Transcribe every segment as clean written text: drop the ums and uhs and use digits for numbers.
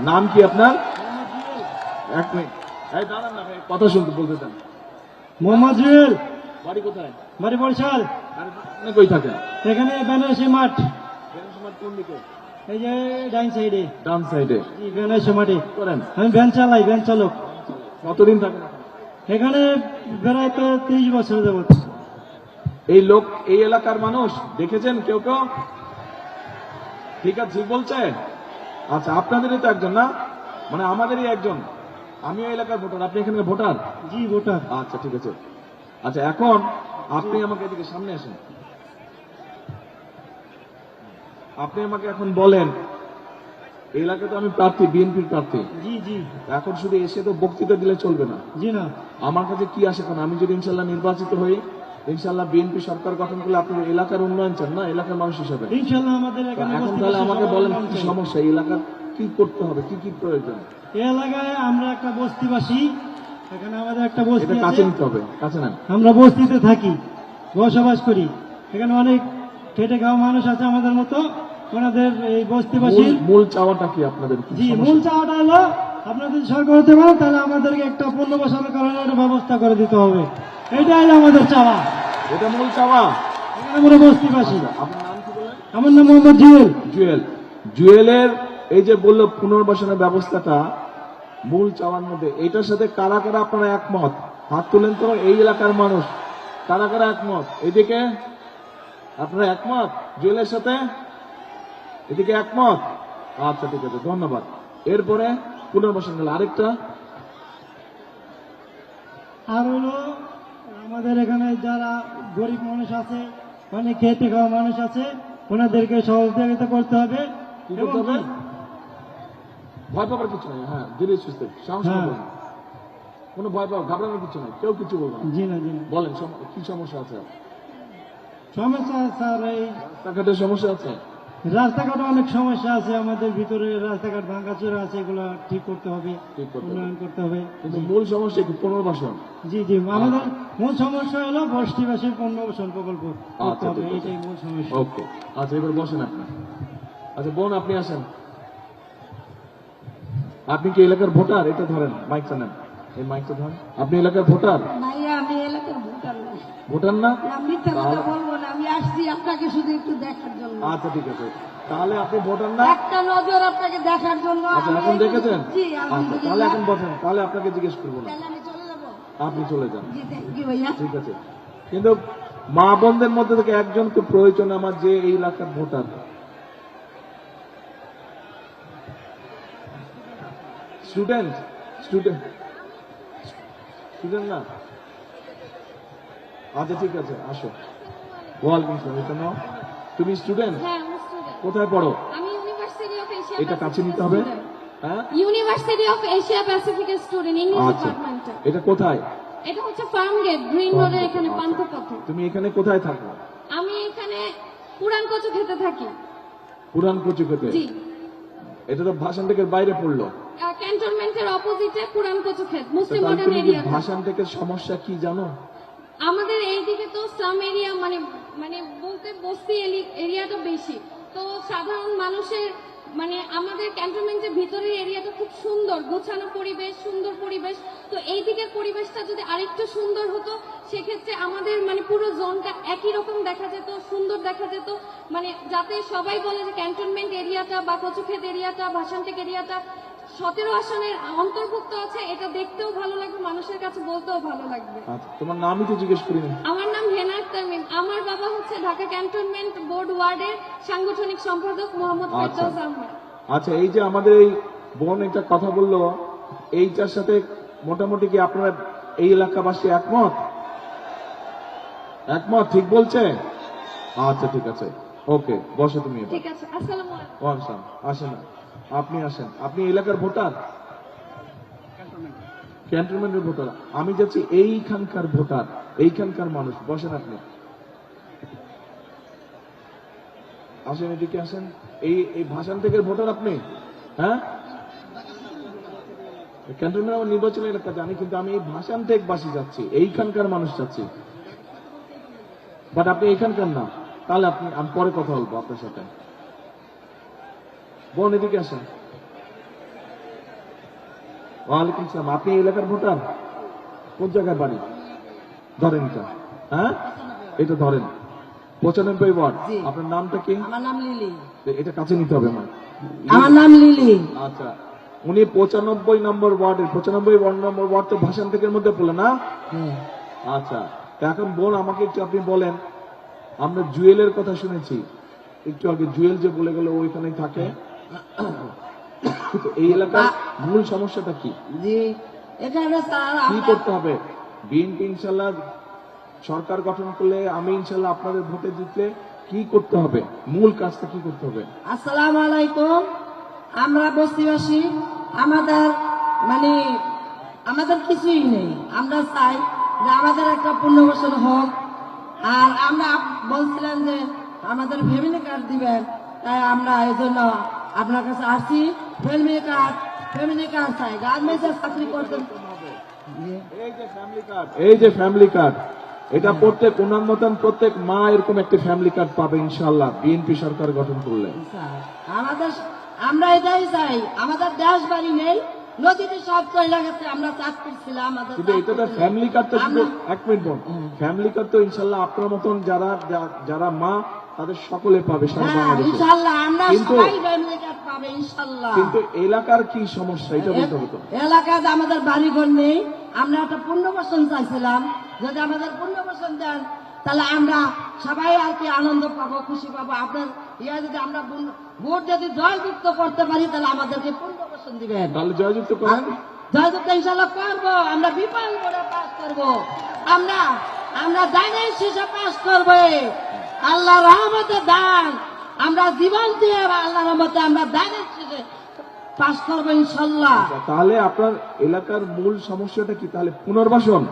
নাম কি আপনার? এক মিনিট, এই দাঁড়ান না, কথা শুনতে বলতে চান। মোহাম্মদ জুয়েল। বাড়ি কোথায়? বাড়ি বরিশাল। আর কই থাকেন? এখানে বেনারসি মাঠ। বেনারসি মাঠ কোন দিকে? এই যে ডাইন সাইডে। ডান সাইডে। বেনারসি মাঠে করেন? আমি ভ্যান চালাই, ভ্যান চালক। কতদিন থাকেন এখানে? প্রায় তো 30 বছর যাবত। এই লোক এই এলাকার মানুষ দেখেছেন কেউ কেউ? ঠিক আছে, ঠিক বলছে। আচ্ছা, আপনাদেরই তো একজন না, মানে আমাদেরই একজন। আমিও এলাকার ভোটার, আপনি এখানে ভোটার? জি ভোটার। আচ্ছা ঠিক আছে। আচ্ছা, এখন আপনি আমাকে এদিকে সামনে আসেন। আপনি আমাকে এখন বলেন, এই এলাকায় তো আমি প্রার্থী, বিএনপির প্রার্থী। জি জি। এখন শুধু এসে তো বক্তৃতা দিলে চলবে না। জি না। আমার কাছে কি আসে, কারণ আমি যদি ইনশাল্লাহ নির্বাচিত হই, ইনশাল্লাহ বিএনপি সরকার গঠন করলে আপনার এলাকার উন্নয়ন চান না, এলাকার মানুষ হিসেবে। ইনশাআল্লাহ আমাদের তো এখানে এখন বস্তি তাহলে বাসী আমাকে সবার বলেন উন্নয়ন কি চাই। সমস্যা, এই এলাকার কি করতে হবে, কি কি প্রয়োজন? এই এলাকায় আমরা একটা বস্তিবাসী, এখানে আমাদের একটা বস্তি এটা কাছে আছে। নিতে হবে, কাছে নেন। আমরা বস্তিতে থাকি, বসবাস করি। এখানে অনেক খেটে খাওয়া মানুষ আছে আমাদের মতো। ওনাদের এই বস্তিবাসীর মূল চাওয়াটা কি আপনাদের? কি জি সমস্যা? মূল চাওয়াটা হলো, আপনাদের যদি সরকার হতে পারে তাহলে আমাদেরকে একটা পণ্য বসানোর কারণে একটা ব্যবস্থা করে দিতে হবে। এটাই আমাদের চাওয়া। এটা মূল চাওয়া। এখানে আমরা বস্তিবাসী। আপনার নাম কি বলেন? আমার নাম মোহাম্মদ জুয়েল। জুয়েল। জুয়েলের এই যে বললো পুনর্বাসনের ব্যবস্থাটা মূল চাওয়ার মধ্যে, এটার সাথে কারা কারা আপনারা একমত? হাত তুলেন তো, এই এলাকার মানুষ কারা কারা একমত? এদিকে আপনারা একমত জুয়েলের সাথে? এদিকে একমত? আচ্ছা ঠিক আছে, ধন্যবাদ। এরপরে পুনর্বাসন গেল, আরেকটা আর হলো আমাদের এখানে যারা গরিব মানুষ আছে, অনেক খেটে খাওয়া মানুষ আছে, ওনাদেরকে সহযোগিতা করতে হবে। কি এবং করতে হবে? ভয় পাবার কিছু নেই, হ্যাঁ, ধীরে সুস্থে সাহস করে হ্যাঁ। বলুন। কোনো ভয় পাওয়া ঘাবড়ানোর কিছু নেই, কেউ কিছু বলবে না। জি না জি না। বলেন কি সমস্যা আছে? সমস্যা স্যার, এই রাস্তাঘাটের সমস্যা আছে? রাস্তাঘাটে অনেক সমস্যা আছে আমাদের ভিতরে, রাস্তাঘাট ভাঙাচোরা আছে, এগুলো ঠিক করতে হবে, ঠিক করতে হবে। উন্নয়ন করতে হবে। কিন্তু মূল সমস্যা কি? পুনর্বাসন। জি জি, আমাদের মূল সমস্যা হলো বস্তিবাসীর পুনর্বাসন প্রকল্প করতে আচ্ছা হবে, ঠিক আছে, এটাই মূল সমস্যা। ওকে। আচ্ছা, এবার বসেন আপনি। আচ্ছা বোন, আপনি আসেন। আপনি কি এলাকার ভোটার? এটা ধরেন, মাইকটা নেন, এই মাইকটা ধরেন। আপনি এলাকার ভোটার? ভাইয়া আমি এলাকার ভোটার না। ভোটার না? না, মিথ্যা কথা বলবো না, আমি আসছি আপনাকে শুধু একটু দেখার জন্য। আচ্ছা ঠিক আছে, তাহলে আপনি ভোটার না? একটা নজর আপনাকে দেখার জন্য। আচ্ছা, আমি এখন দেখেছেন? জি আচ্ছা, তাহলে আলহামদুলিল্লাহ। এখন বসেন, তাহলে আপনাকে জিজ্ঞেস করবো না, তাহলে আমি চলে যাবো। আপনি চলে যান। জি থ্যাংক ইউ ভাইয়া। ঠিক আছে, কিন্তু মা বোনদের মধ্যে থেকে একজন তো প্রয়োজন আমার, যে এই এলাকার ভোটার। স্টুডেন্ট? স্টুডেন্ট স্টুডেন্ট না? আচ্ছা ঠিক আছে, আসো। ওয়ালাইকুম আসসালাম। এটা নাও। তুমি স্টুডেন্ট? হ্যাঁ, আমি স্টুডেন্ট। কোথায় পড়ো? আমি ইউনিভার্সিটি অফ এশিয়া এটা কাছে নিতে হবে। হ্যাঁ, university of Asia Pacific student, English আচ্ছা, ডিপার্টমেন্টে। এটা কোথায়? এটা হচ্ছে ফার্ম গেট, গ্রিন রোডের এখানে, আচ্ছা। পান্থপথে। তুমি এখানে কোথায় থাকো? আমি এখানে পুরান কচু খেতে থাকি। পুরান কচু খেতে? জি, এটা তো ভাষান থেকে বাইরে পড়লো। ক্যান্টনমেন্টের অপোজিটে পুরান কচু খেত, মুসলিম তাহলে মডার্ন তুমি কি এরিয়াতে। ভাষান থেকে সমস্যা কি জানো? আমাদের এইদিকে তো স্লাম এরিয়া, মানে মানে বলতে বস্তি এরিয়াটা বেশি। তো সাধারণ মানুষের, মানে আমাদের ক্যান্টনমেন্টের ভিতরের এরিয়াটা খুব সুন্দর, গোছানো পরিবেশ, সুন্দর পরিবেশ। তো এই দিকের পরিবেশটা যদি আরেকটু সুন্দর হতো, সেক্ষেত্রে আমাদের মানে পুরো জোনটা একই রকম দেখা যেত, সুন্দর দেখা যেত। মানে যাতে সবাই বলে যে ক্যান্টনমেন্ট এরিয়াটা বা কচুক্ষেত এরিয়াটা, ভাষানটেক এরিয়াটা 17 আসনের অন্তর্ভুক্ত আছে, এটা দেখতেও ভালো লাগবে, মানুষের কাছে বলতেও ভালো লাগবে। আচ্ছা, তোমার নামই তো জিজ্ঞেস করিনি। আমার নাম হেনা আক্তার মিম। আমার বাবা হচ্ছে ঢাকা ক্যান্টনমেন্ট বোর্ড ওয়ার্ডের সাংগঠনিক সম্পাদক মোহাম্মদ আচ্ছা। ফেরদৌস আহমেদ। আচ্ছা, এই যে আমাদের এই বোন একটা কথা বললো, এইটার সাথে মোটামুটি কি আপনারা এই এলাকাবাসী একমত? একমত, ঠিক বলছে? আচ্ছা ঠিক আছে, ওকে, বসো তুমি এবার। ঠিক আছে, আসসালামু আলাইকুম। ওয়ালাইকুম। আসেন, আপনি আসেন। আপনি এলাকার ভোটার? ক্যান্টনমেন্টের ভোটার। আমি যাচ্ছি এইখানকার ভোটার, এইখানকার মানুষ। বসেন আপনি, আসেন, এদিকে আসেন। এই ভাষান থেকে ভোটার আপনি? হ্যাঁ, ক্যান্টনমেন্ট আমার নির্বাচনী এলাকা জানি, কিন্তু আমি এই ভাষান থেকে বাসী যাচ্ছি, এইখানকার মানুষ যাচ্ছি। বাট আপনি এইখানকার না, তাহলে আমি পরে কথা বলবো আপনার সাথে। বোন এদিকে আসেন। ওয়ালাইকুম সালাম। আপনি এই এলাকার ভোটার? কোন জায়গায় বাড়ি? ধরেন এটা, হ্যাঁ এটা ধরেন, 95 ওয়ার্ড। জি। আপনার নামটা কি? আমার নাম লিলি। এটা কাছে নিতে হবে আমার। আমার নাম লিলি। আচ্ছা, উনি 95 নম্বর ওয়ার্ডের, 95 নম্বর ওয়ার্ড তো ভাষান থেকে মধ্যে পড়লো না? হ্যাঁ। আচ্ছা, তা এখন বোন আমাকে একটু আপনি বলেন, আমরা জুয়েলের কথা শুনেছি একটু আগে, জুয়েল যে বলে গেল ওইখানেই থাকে, তো এই এলাকার মূল সমস্যাটা কি? জি, এখানে স্যার কি আমরা করতে হবে? বিএনপি ইনশাল্লাহ সরকার গঠন করলে, আমি ইনশাল্লাহ আপনাদের ভোটে জিতলে কি করতে হবে, মূল কাজটা কি করতে হবে? আসসালামু আলাইকুম। আমরা বস্তিবাসী, আমাদের মানে আমাদের কিছুই নেই। আমরা চাই যে আমাদের একটা পুনর্বাসন হোক। আর আমরা বলছিলেন যে আমাদের ফ্যামিলি কার্ড দিবেন, তাই আমরা এই জন্য আপনার কাছে আসছি। ফ্যামিলি কার্ড চাই। গার্মেন্টসের চাকরি করতেন। এই যে ফ্যামিলি কার্ড, এটা প্রত্যেক ওনার মতন প্রত্যেক মা এরকম একটা ফ্যামিলি কার্ড পাবে ইনশাল্লাহ বিএনপি সরকার গঠন করলে। আমাদের আমরা এটাই চাই। আমাদের দেশ বাড়ি নেই, নদীতে সব চলে গেছে। আমরা চাষ করছিলাম, আমাদের কিন্তু এটা তো ফ্যামিলি কার্ড তো শুধু, আমরা- এক মিনিট বোন, ফ্যামিলি কার্ড তো ইনশাল্লাহ আপনার মতন যারা মা তাদের সকলে পাবে সারা হ্যাঁ, বাংলাদেশে। ইনশাল্লাহ আমরা কিন্তু- সবাই ফ্যামিলি কার্ড পাবে ইনশাল্লাহ। কিন্তু এলাকার কি সমস্যা এটা বলতে হবে তো। এলাকায় আমাদের বাড়িঘর নেই। আমরা একটা পুনর্বাসন চাইছিলাম। যদি আমাদের পুনর্বাসন দেন তাহলে আমরা সবাই আর কি আনন্দ পাবো, খুশি পাবো। আপনার যদি আমরা ভোট যদি জয়যুক্ত করতে পারি তাহলে আমাদেরকে পুনর্বাসন দিবেন। তাহলে জয়যুক্ত করেন। জয়যুক্ত ইনশাল্লাহ করবো। আমরা বিপুল করে পাস করবো। আমরা দানের শেষে পাস করবো। আল্লাহ রহমতে দান আমরা জীবন দিয়ে আল্লাহ রহমতে আমরা দানের শেষে পাস করবো ইনশাল্লাহ। তাহলে আপনার এলাকার মূল সমস্যাটা কি? তাহলে পুনর্বাসন।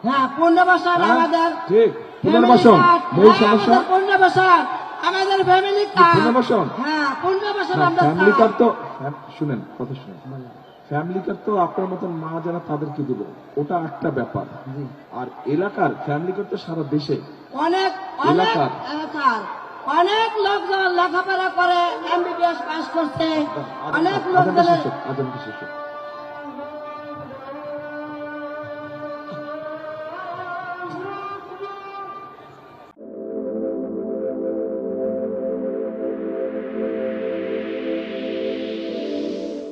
হ্যাঁ, পুনর্বাসন হ্যাঁ, আমাদের ঠিক, family পুনর্বাসন card। মূল হ্যাঁ, সমস্যা। আমাদের পুনর্বাসন আমাদের ফ্যামিলি কার্ড। পুনর্বাসন? হ্যাঁ, পুনর্বাসন আমরা ফ্যামিলি চাই। কার্ড তো শুনেন, কথা শুনেন, ফ্যামিলি কার্ড তো আপনার মতন মা যারা তাদেরকে দিব, ওটা একটা ব্যাপার। আর এলাকার ফ্যামিলি কার্ড তো সারা দেশে অনেক অনেক এলাকার। এলাকার অনেক লোকজন লেখাপড়া করে এমবিবিএস পাস করছে। অনেক আজানটা লোকজনের শেষ হোক, আজানটা শেষ হোক।